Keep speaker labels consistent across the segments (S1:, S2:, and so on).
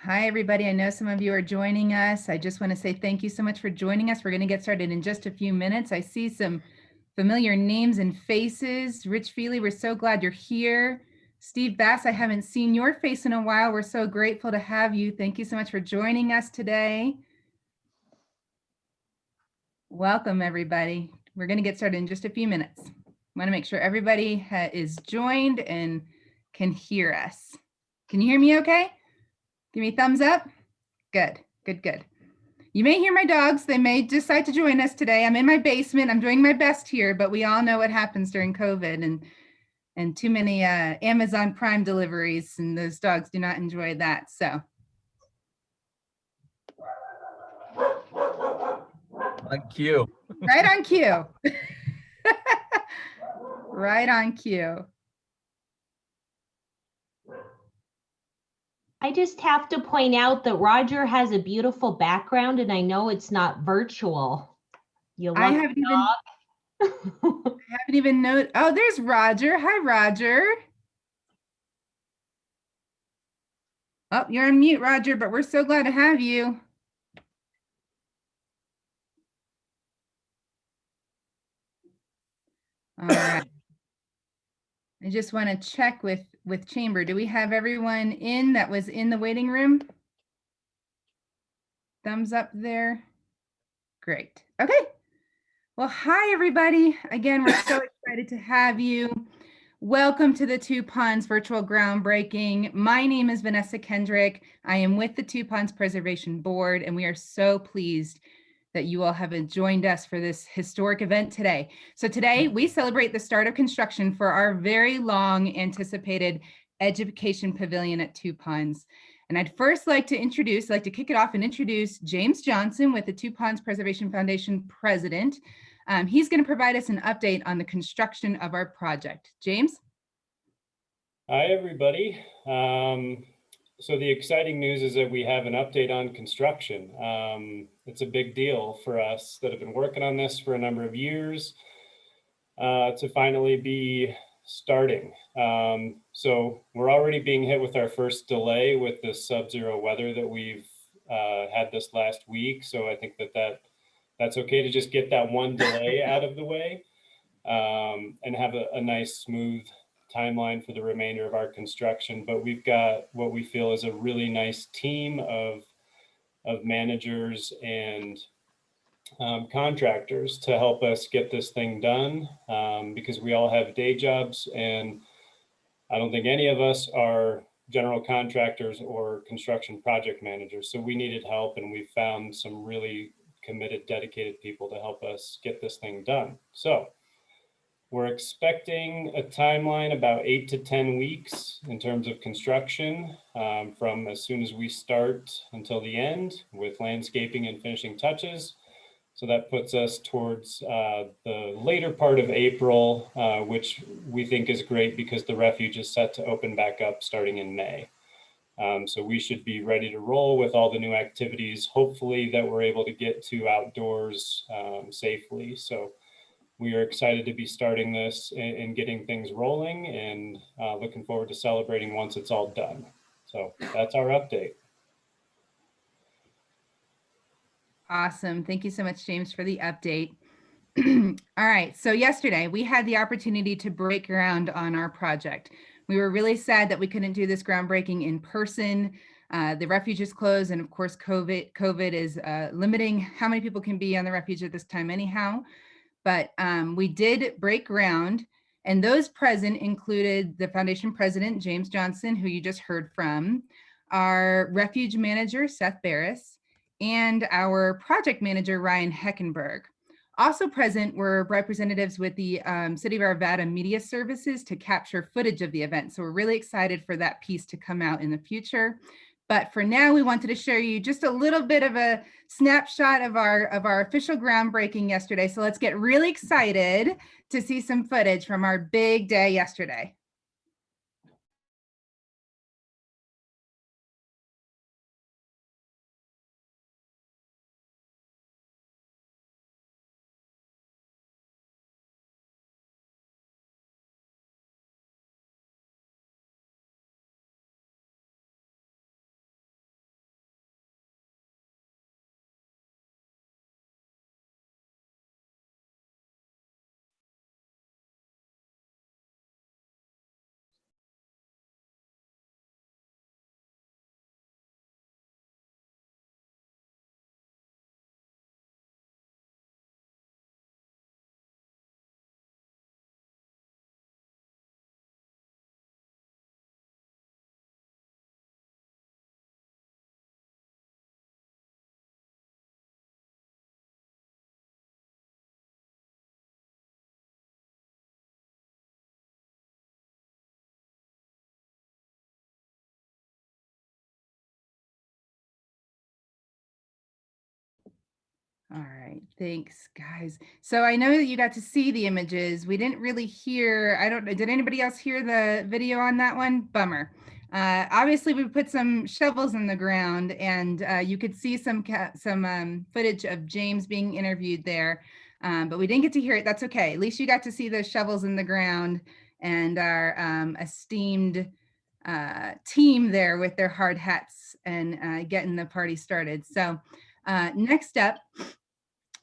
S1: Hi, everybody. I know some of you are joining us. I just want to say thank you so much for joining us. We're going to get started in just a few minutes. I see some familiar names and faces. Rich Feely, we're so glad you're here. Steve Bass, I haven't seen your face in a while. We're so grateful to have you. Thank you so much for joining us today. Welcome, everybody. We're going to get started in just a few minutes. I want to make sure everybody is joined and can hear us. Can you hear me okay? Give me a thumbs up. Good, good, good. You may hear my dogs. They may decide to join us today. I'm in my basement. I'm doing my best here, but we all know what happens during COVID and too many Amazon Prime deliveries, and those dogs do not enjoy that. So.
S2: On cue.
S1: Right on cue. Right on cue.
S3: I just have to point out that Roger has a beautiful background, and I know it's not virtual.
S1: I haven't even noticed. Oh, there's Roger. Hi, Roger. Oh, you're on mute, Roger, but we're so glad to have you. All right. I just want to check with Chamber. Do we have everyone in that was in the waiting room? Thumbs up there. Great. Okay. Well, hi, everybody. Again, we're so excited to have you. Welcome to the Two Ponds virtual groundbreaking. My name is Vanessa Kendrick. I am with the Two Ponds Preservation Board, and we are so pleased that you all have joined us for this historic event today. So today we celebrate the start of construction for our very long anticipated education pavilion at Two Ponds. And I'd first like to kick it off and introduce James Johnson with the Two Ponds Preservation Foundation president. He's going to provide us an update on the construction of our project. James?
S4: Hi, everybody. So the exciting news is that we have an update on construction. It's a big deal for us that have been working on this for a number of years to finally be starting. So we're already being hit with our first delay with this sub-zero weather that we've had this last week. So I think that's okay to just get that one delay out of the way and have a nice smooth timeline for the remainder of our construction. But we've got what we feel is a really nice team of managers and contractors to help us get this thing done because we all have day jobs, and I don't think any of us are general contractors or construction project managers. So we needed help, and we found some really committed, dedicated people to help us get this thing done. So we're expecting a timeline about 8 to 10 weeks in terms of construction from as soon as we start until the end with landscaping and finishing touches. So that puts us towards the later part of April, which we think is great because the refuge is set to open back up starting in May. So we should be ready to roll with all the new activities, hopefully that we're able to get to outdoors safely. So we are excited to be starting this and getting things rolling, and looking forward to celebrating once it's all done. So that's our update.
S1: Awesome. Thank you so much, James, for the update. All right. So yesterday we had the opportunity to break ground on our project. We were really sad that we couldn't do this groundbreaking in person. The refuge is closed, and of course, COVID is limiting how many people can be on the refuge at this time anyhow. But we did break ground, and those present included the foundation president, James Johnson, who you just heard from, our refuge manager, Seth Barris, and our project manager, Ryan Heckenberg. Also present were representatives with the City of Arvada Media Services to capture footage of the event. So we're really excited for that piece to come out in the future. But for now, we wanted to show you just a little bit of a snapshot of our official groundbreaking yesterday. So let's get really excited to see some footage from our big day yesterday. All right, thanks, guys. So I know that you got to see the images. We didn't really hear, I don't know, did anybody else hear the video on that one? Bummer. Obviously, we put some shovels in the ground, and you could see some footage of James being interviewed there, but we didn't get to hear it. That's okay. At least you got to see those shovels in the ground and our esteemed team there with their hard hats and getting the party started. So next up,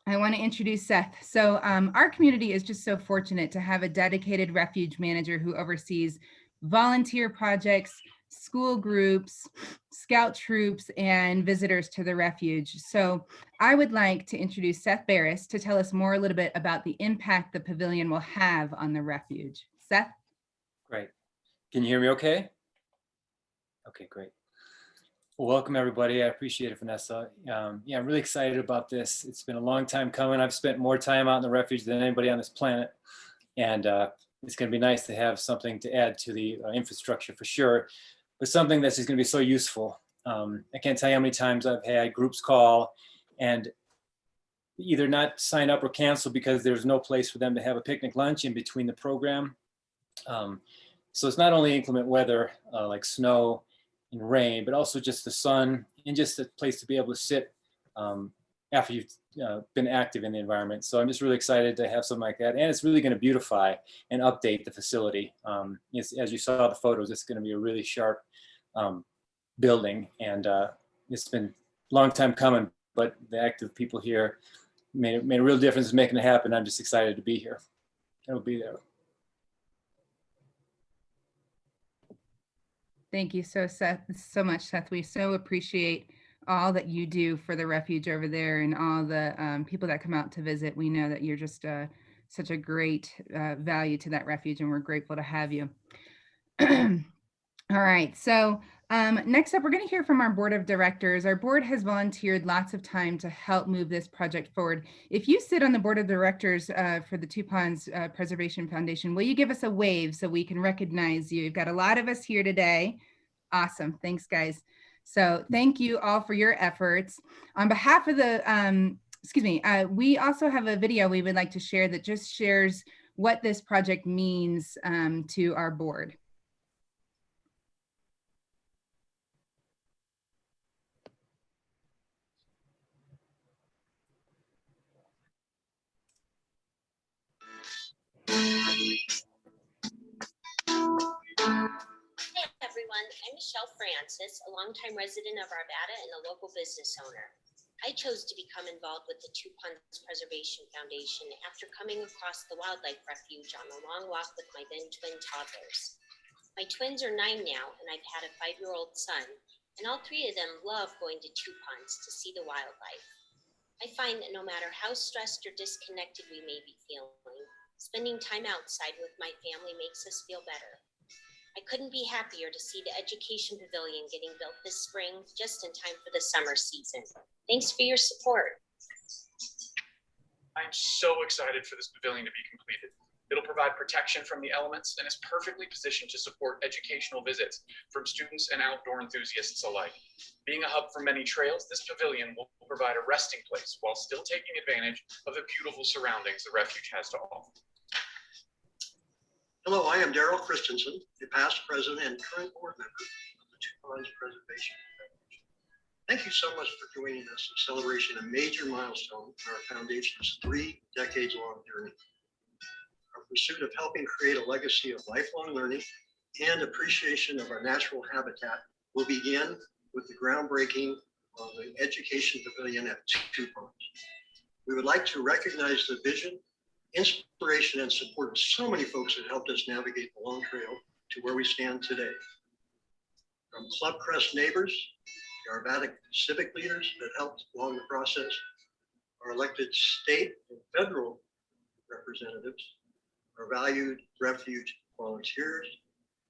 S1: I want to introduce Seth. So our community is just so fortunate to have a dedicated refuge manager who oversees volunteer projects, school groups, scout troops, and visitors to the refuge. So I would like to introduce Seth Barris to tell us more a little bit about the impact the pavilion will have on the refuge. Seth?
S5: Great. Can you hear me okay? Okay, great. Well, welcome everybody. I appreciate it, Vanessa. Yeah, I'm really excited about this. It's been a long time coming. I've spent more time out in the refuge than anybody on this planet. And it's going to be nice to have something to add to the infrastructure for sure, but something that's just going to be so useful. I can't tell you how many times I've had groups call and either not sign up or cancel because there's no place for them to have a picnic lunch in between the program. So it's not only inclement weather like snow and rain, but also just the sun and just a place to be able to sit after you've been active in the environment. So I'm just really excited to have something like that. And it's really going to beautify and update the facility. As you saw the photos, it's going to be a really sharp building. And it's been a long time coming, but the active people here made a real difference in making it happen. I'm just excited to be here. I'll be there.
S1: Thank you so much, Seth. We so appreciate all that you do for the refuge over there and all the people that come out to visit. We know that you're just such a great value to that refuge, and we're grateful to have you. All right, so next up, we're going to hear from our board of directors. Our board has volunteered lots of time to help move this project forward. If you sit on the board of directors for the Two Ponds Preservation Foundation, will you give us a wave so we can recognize you? You've got a lot of us here today. Awesome, thanks guys. So thank you all for your efforts. On behalf of the, we also have a video we would like to share that just shares what this project means to our board.
S6: Hey everyone, I'm Michelle Francis, a longtime resident of Arvada and a local business owner. I chose to become involved with the Two Ponds Preservation Foundation after coming across the wildlife refuge on a long walk with my then twin toddlers. My twins are 9 now, and I've had a 5-year-old son, and all 3 of them love going to Two Ponds to see the wildlife. I find that no matter how stressed or disconnected we may be feeling, spending time outside with my family makes us feel better. I couldn't be happier to see the Education Pavilion getting built this spring, just in time for the summer season. Thanks for your support.
S7: I'm so excited for this pavilion to be completed. It'll provide protection from the elements and is perfectly positioned to support educational visits from students and outdoor enthusiasts alike. Being a hub for many trails, this pavilion will provide a resting place while still taking advantage of the beautiful surroundings the refuge has to offer.
S8: Hello, I am Daryl Christensen, the past president and current board member of the Two Ponds Preservation Foundation. Thank you so much for joining us in celebration of a major milestone in our foundation's 3 decades-long journey. Our pursuit of helping create a legacy of lifelong learning and appreciation of our natural habitat will begin with the groundbreaking of the Education Pavilion at Two Ponds. We would like to recognize the vision, inspiration, and support of so many folks that helped us navigate the long trail to where we stand today. From Club Crest neighbors, the Arvada civic leaders that helped along the process, our elected state and federal representatives, our valued refuge volunteers,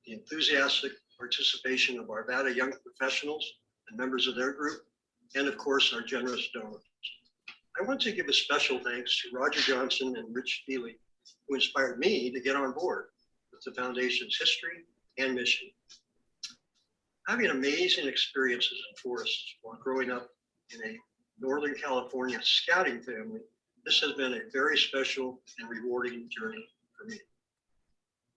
S8: the enthusiastic participation of Arvada young professionals and members of their group, and of course, our generous donors. I want to give a special thanks to Roger Johnson and Rich Feely, who inspired me to get on board with the foundation's history and mission. Having amazing experiences in forests while growing up in a Northern California scouting family, this has been a very special and rewarding journey for me.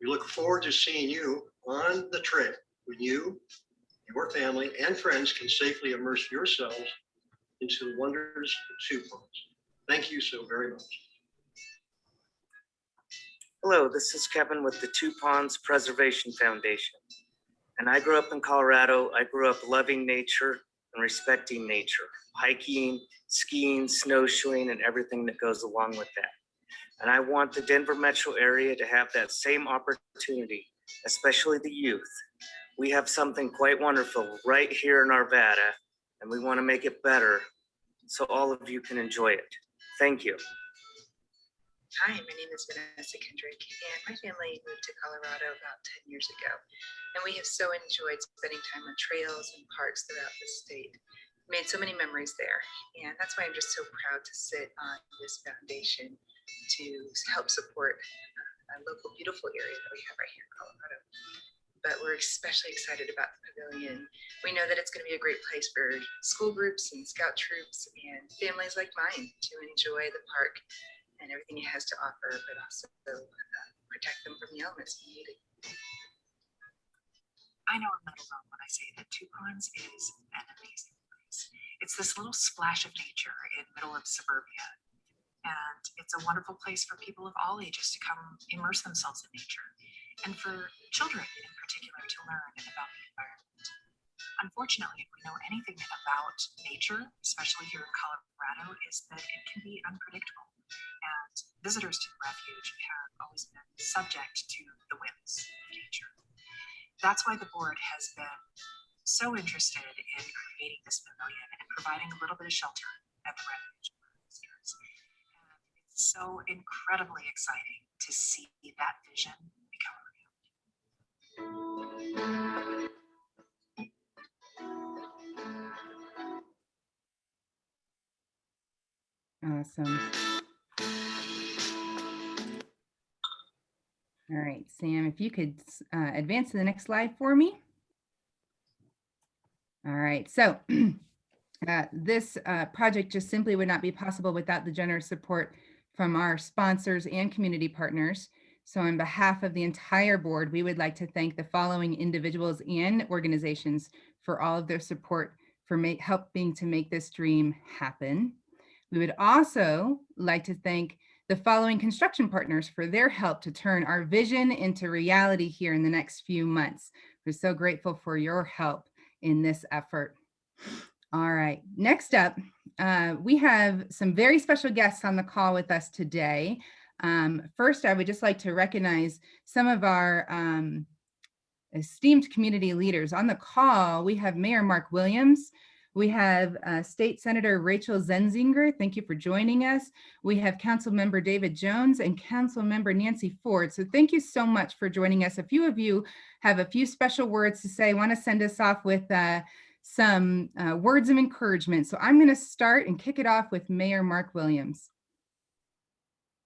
S8: We look forward to seeing you on the trail when you, your family, and friends can safely immerse yourselves into the wonders of Two Ponds. Thank you so very much.
S9: Hello, this is Kevin with the Two Ponds Preservation Foundation. And I grew up in Colorado. I grew up loving nature and respecting nature, hiking, skiing, snowshoeing, and everything that goes along with that. And I want the Denver metro area to have that same opportunity, especially the youth. We have something quite wonderful right here in Arvada, and we want to make it better so all of you can enjoy it. Thank you.
S10: Hi, my name is Vanessa Kendrick, and my family moved to Colorado about 10 years ago. And we have so enjoyed spending time on trails and parks throughout the state. We made so many memories there. And that's why I'm just so proud to sit on this foundation to help support a local beautiful area that we have right here in Colorado. But we're especially excited about the pavilion. We know that it's going to be a great place for school groups and scout troops and families like mine to enjoy the park and everything it has to offer, but also protect them from the elements we need.
S11: I know I'm not alone when I say that Two Ponds is an amazing place. It's this little splash of nature in the middle of suburbia. And it's a wonderful place for people of all ages to come immerse themselves in nature, and for children in particular to learn about the environment. Unfortunately, if we know anything about nature, especially here in Colorado, is that it can be unpredictable. And visitors to the refuge have always been subject to the whims of nature. That's why the board has been so interested in creating this pavilion and providing a little bit of shelter at the refuge for visitors. And it's so incredibly exciting to see that vision become real.
S1: Awesome. All right, Sam, if you could advance to the next slide for me. All right, so this project just simply would not be possible without the generous support from our sponsors and community partners. So on behalf of the entire board, we would like to thank the following individuals and organizations for all of their support for helping to make this dream happen. We would also like to thank the following construction partners for their help to turn our vision into reality here in the next few months. We're so grateful for your help in this effort. All right, next up, we have some very special guests on the call with us today. First, I would just like to recognize some of our esteemed community leaders. On the call, we have Mayor Mark Williams. We have State Senator Rachel Zenzinger. Thank you for joining us. We have Council Member David Jones and Council Member Nancy Ford. So thank you so much for joining us. A few of you have a few special words to say. I want to send us off with some words of encouragement. So I'm going to start and kick it off with Mayor Mark Williams.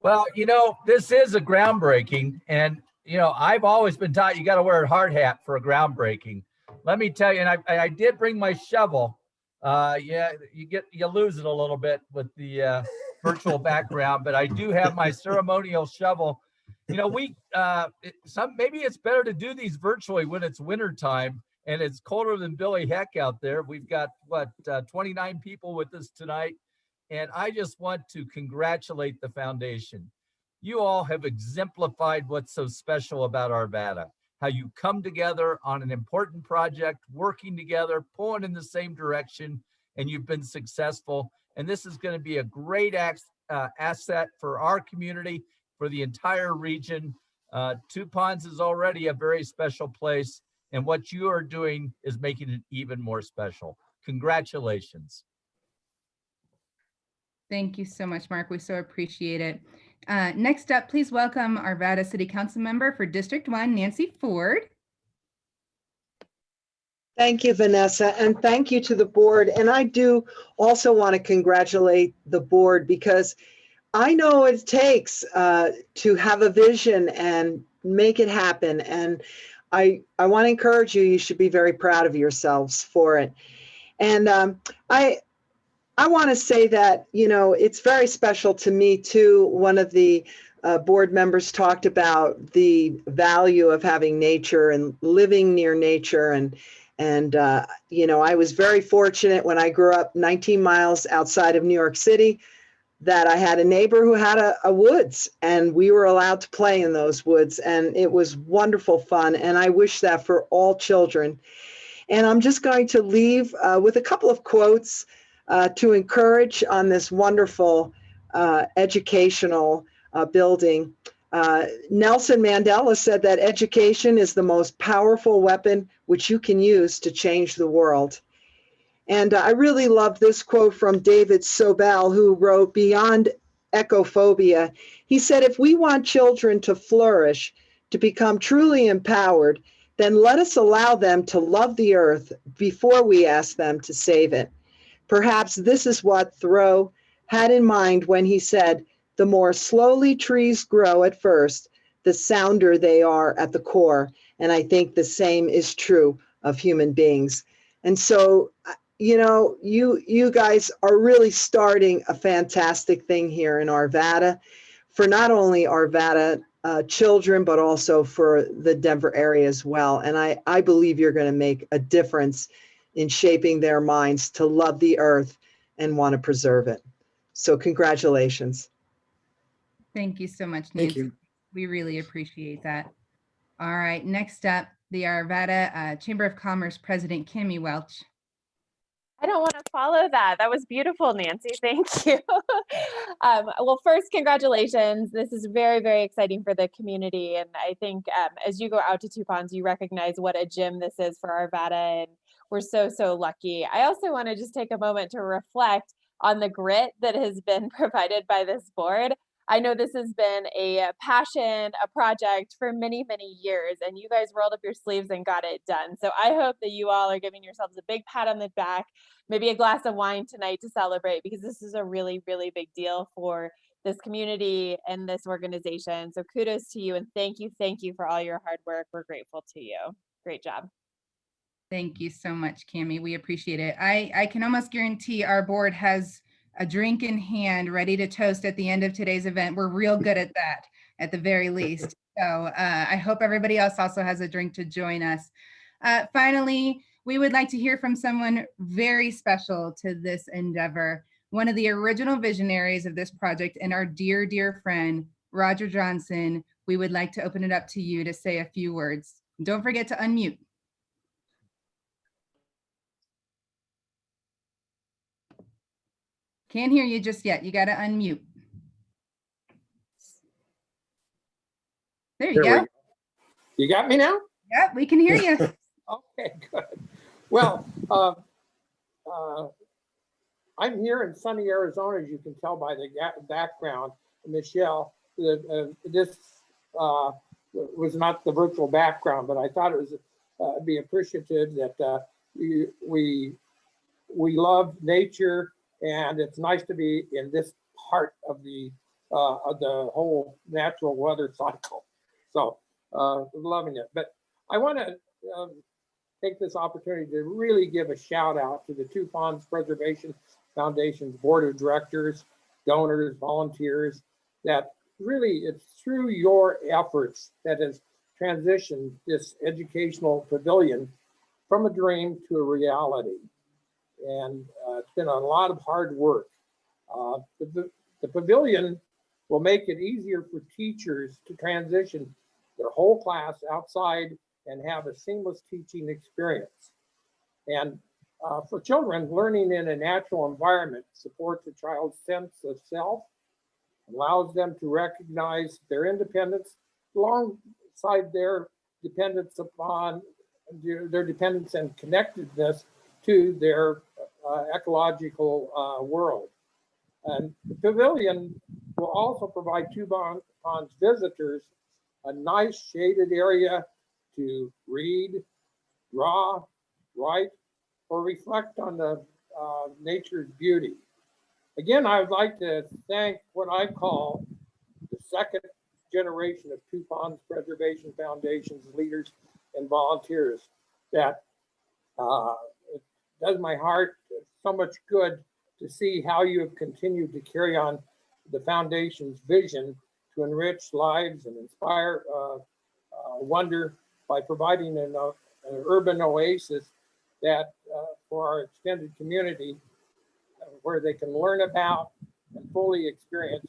S2: Well, you know, this is a groundbreaking, and you know, I've always been taught you got to wear a hard hat for a groundbreaking. Let me tell you, and I did bring my shovel. Yeah, you lose it a little bit with the virtual background, but I do have my ceremonial shovel. You know, maybe it's better to do these virtually when it's winter time and it's colder than Billy Heck out there. We've got 29 people with us tonight, and I just want to congratulate the foundation. You all have exemplified what's so special about Arvada. How you come together on an important project, working together, pulling in the same direction, and you've been successful. And this is going to be a great asset for our community, for the entire region. Two Ponds is already a very special place, and what you are doing is making it even more special. Congratulations.
S1: Thank you so much, Mark. We so appreciate it. Next up, please welcome Arvada City Council Member for District 1, Nancy Ford.
S12: Thank you, Vanessa, and thank you to the board. And I do also want to congratulate the board because I know what it takes to have a vision and make it happen. And I want to encourage you, you should be very proud of yourselves for it. And I want to say that, it's very special to me too. One of the board members talked about the value of having nature and living near nature. And I was very fortunate when I grew up 19 miles outside of New York City that I had a neighbor who had a woods, and we were allowed to play in those woods. And it was wonderful fun. And I wish that for all children. And I'm just going to leave with a couple of quotes to encourage on this wonderful educational building. Nelson Mandela said that education is the most powerful weapon which you can use to change the world. And I really love this quote from David Sobel, who wrote Beyond Ecophobia. He said, if we want children to flourish, to become truly empowered, then let us allow them to love the earth before we ask them to save it. Perhaps this is what Thoreau had in mind when he said, the more slowly trees grow at first, the sounder they are at the core. And I think the same is true of human beings. And so, you guys are really starting a fantastic thing here in Arvada for not only Arvada children, but also for the Denver area as well. And I believe you're going to make a difference in shaping their minds to love the earth and want to preserve it. So congratulations.
S1: Thank you so much, Nancy.
S13: Thank you.
S1: We really appreciate that. All right, next up, the Arvada Chamber of Commerce President, Kimmy Welch.
S14: I don't want to follow that. That was beautiful, Nancy. Thank you. Well, first, congratulations. This is very, very exciting for the community. And I think as you go out to Two Ponds, you recognize what a gem this is for Arvada. And we're so, so lucky. I also want to just take a moment to reflect on the grit that has been provided by this board. I know this has been a passion, a project for many, many years, and you guys rolled up your sleeves and got it done. So I hope that you all are giving yourselves a big pat on the back, maybe a glass of wine tonight to celebrate, because this is a really, really big deal for this community and this organization. So kudos to you, and thank you for all your hard work. We're grateful to you. Great job.
S1: Thank you so much, Cammie. We appreciate it. I can almost guarantee our board has a drink in hand ready to toast at the end of today's event. We're real good at that, at the very least. So I hope everybody else also has a drink to join us. Finally, we would like to hear from someone very special to this endeavor, one of the original visionaries of this project and our dear, dear friend, Roger Johnson. We would like to open it up to you to say a few words. Don't forget to unmute. Can't hear you just yet. You got to unmute. There you go.
S15: You got me now?
S1: Yep, we can hear you.
S15: Okay, good. Well, I'm here in sunny Arizona, as you can tell by the background. Michelle, this was not the virtual background, but I thought it was be appreciative that we love nature. And it's nice to be in this part of the whole natural weather cycle. So loving it. But I want to take this opportunity to really give a shout out to the Two Ponds Preservation Foundation's board of directors, donors, volunteers, that really it's through your efforts that has transitioned this educational pavilion from a dream to a reality. And it's been a lot of hard work. The pavilion will make it easier for teachers to transition their whole class outside and have a seamless teaching experience. And for children, learning in a natural environment supports a child's sense of self, allows them to recognize their independence alongside their dependence upon their dependence and connectedness to their ecological world. And the pavilion will also provide Two Ponds visitors a nice shaded area to read, draw, write, or reflect on the nature's beauty. Again, I would like to thank what I call the second generation of Two Ponds Preservation Foundation's leaders and volunteers that it does my heart so much good to see how you have continued to carry on the foundation's vision to enrich lives and inspire wonder by providing an urban oasis that for our extended community where they can learn about and fully experience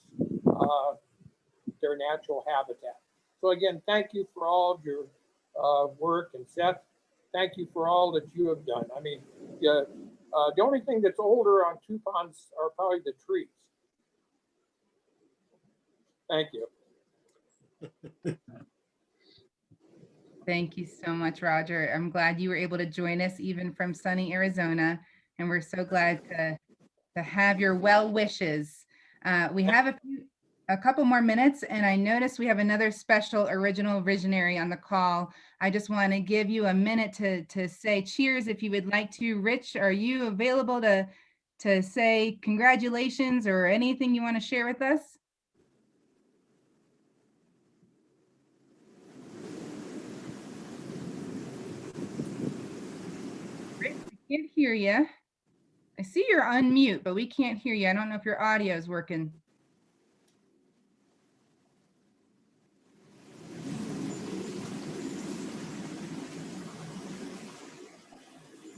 S15: their natural habitat. So again, thank you for all of your work, and Seth, thank you for all that you have done. I mean, the only thing that's older on Two Ponds are probably the trees. Thank you.
S1: Thank you so much, Roger. I'm glad you were able to join us even from sunny Arizona, and we're so glad to have your well wishes. We have a couple more minutes, and I noticed we have another special original visionary on the call. I just want to give you a minute to say cheers if you would like to. Rich, are you available to say congratulations or anything you want to share with us? Rich, we can't hear you. I see you're on mute, but we can't hear you. I don't know if your audio is working.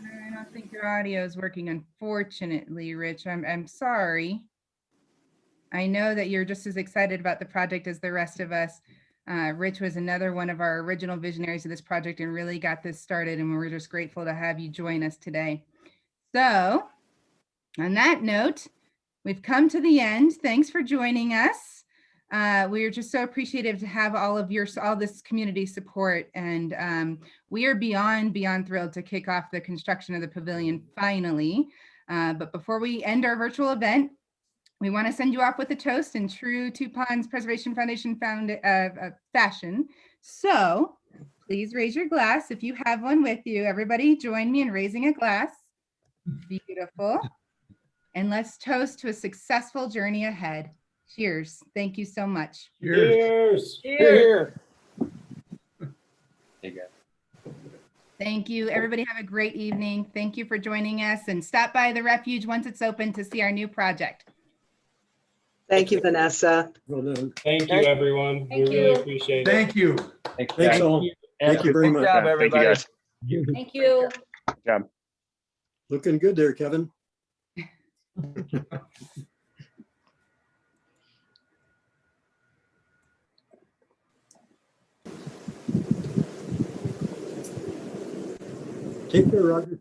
S1: I don't think your audio is working, unfortunately, Rich. I'm sorry. I know that you're just as excited about the project as the rest of us. Rich was another one of our original visionaries of this project and really got this started, and we're just grateful to have you join us today. So, on that note, we've come to the end. Thanks for joining us. We are just so appreciative to have all this community support, and we are beyond thrilled to kick off the construction of the pavilion finally. But before we end our virtual event, we want to send you off with a toast in true Two Ponds Preservation Foundation fashion. So please raise your glass if you have one with you. Everybody join me in raising a glass. Beautiful. And let's toast to a successful journey ahead. Cheers. Thank you so much.
S4: Cheers.
S15: Here.
S5: Hey, guys.
S1: Thank you. Everybody have a great evening. Thank you for joining us, and stop by the refuge once it's open to see our new project.
S12: Thank you, Vanessa.
S13: Well done.
S4: Thank you, everyone. We really appreciate it.
S13: Thank you.
S5: Thanks,
S13: Thanks
S5: guys.
S13: all. Thank you very
S2: Good
S13: much.
S2: job,
S16: Thank you,
S2: everybody.
S16: guys.
S14: Thank you.
S16: Good job.
S13: Looking good there, Kevin. Take care, Roger.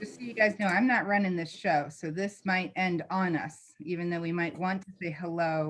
S1: Just so you guys know, I'm not running this show, so this might end on us, even though we might want to say hello.